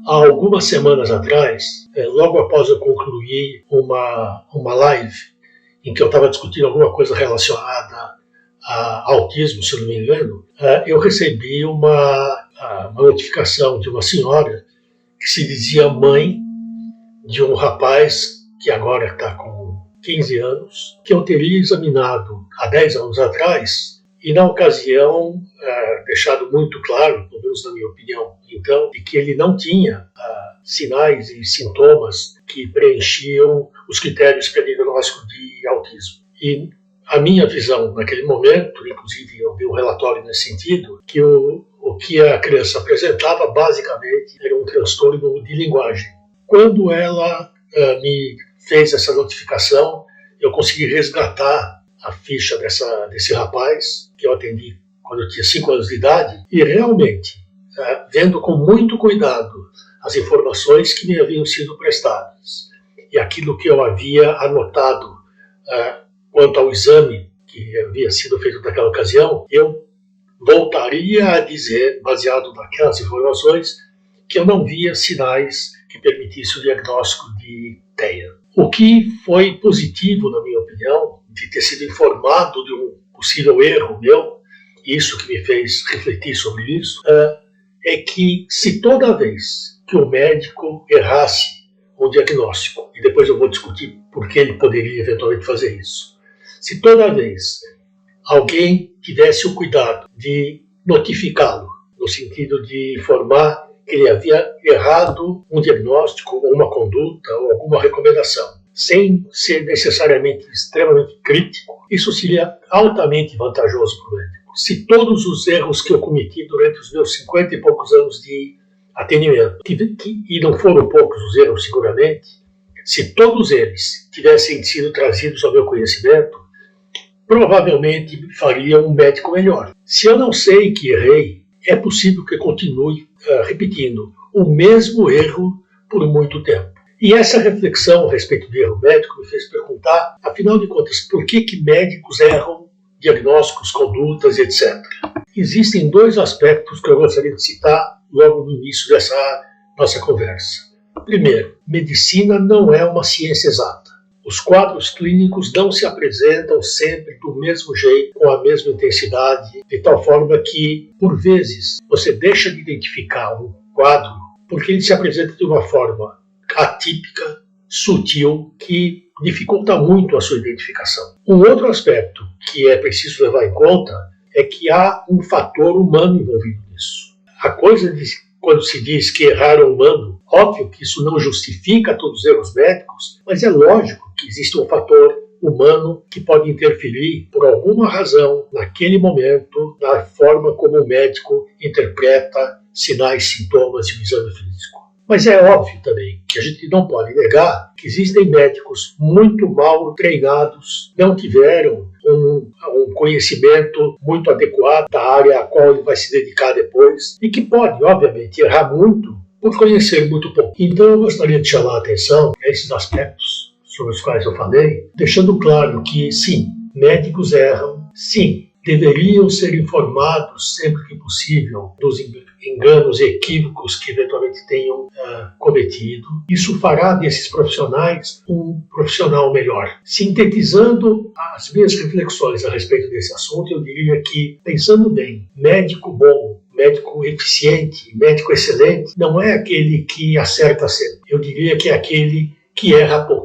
Há algumas semanas atrás, logo após eu concluir uma live em que eu estava discutindo alguma coisa relacionada a autismo, se não me engano, eu recebi uma notificação de uma senhora que se dizia mãe de um rapaz que agora está com 15 anos, que eu teria examinado há 10 anos atrás e, na ocasião, deixado muito claro, pelo menos na minha opinião, então, de que ele não tinha sinais e sintomas que preenchiam os critérios para diagnóstico de autismo. E a minha visão naquele momento, inclusive eu vi um relatório nesse sentido, que o que a criança apresentava basicamente era um transtorno de linguagem. Quando ela me fez essa notificação, eu consegui resgatar a ficha desse rapaz, que eu atendi quando eu tinha 5 anos de idade, e realmente, vendo com muito cuidado as informações que me haviam sido prestadas e aquilo que eu havia anotado quanto ao exame que havia sido feito naquela ocasião, eu voltaria a dizer, baseado naquelas informações, que eu não via sinais que permitissem o diagnóstico de TEA. O que foi positivo, na minha opinião, de ter sido informado de um possível erro meu, isso que me fez refletir sobre isso, é que se toda vez que o médico errasse um diagnóstico, e depois eu vou discutir por que ele poderia eventualmente fazer isso, se toda vez alguém tivesse o cuidado de notificá-lo, no sentido de informar que ele havia errado um diagnóstico, ou uma conduta, ou alguma recomendação, sem ser necessariamente extremamente crítico, isso seria altamente vantajoso para o médico. Se todos os erros que eu cometi durante os meus 50 e poucos anos de atendimento, e não foram poucos os erros seguramente, se todos eles tivessem sido trazidos ao meu conhecimento, provavelmente faria um médico melhor. Se eu não sei que errei, é possível que eu continue repetindo o mesmo erro por muito tempo. E essa reflexão a respeito do erro médico me fez perguntar, afinal de contas, por que médicos erram diagnósticos, condutas, etc. Existem 2 aspectos que eu gostaria de citar logo no início dessa nossa conversa. Primeiro, medicina não é uma ciência exata. Os quadros clínicos não se apresentam sempre do mesmo jeito, com a mesma intensidade, de tal forma que, por vezes, você deixa de identificar um quadro porque ele se apresenta de uma forma atípica, sutil, que dificulta muito a sua identificação. Um outro aspecto que é preciso levar em conta é que há um fator humano envolvido nisso. A coisa de quando se diz que errar é humano, óbvio que isso não justifica todos os erros médicos, mas é lógico que existe um fator humano que pode interferir por alguma razão naquele momento na forma como o médico interpreta sinais, sintomas de um exame físico. Mas é óbvio também que a gente não pode negar que existem médicos muito mal treinados, não tiveram um conhecimento muito adequado da área a qual ele vai se dedicar depois e que pode, obviamente, errar muito por conhecer muito pouco. Então eu gostaria de chamar a atenção a esses aspectos sobre os quais eu falei, deixando claro que sim, médicos erram, sim, deveriam ser informados sempre que possível dos enganos e equívocos que eventualmente tenham cometido. Isso fará desses profissionais um profissional melhor. Sintetizando as minhas reflexões a respeito desse assunto, eu diria que, pensando bem, médico bom, médico eficiente, médico excelente, não é aquele que acerta sempre. Eu diria que é aquele que erra pouco.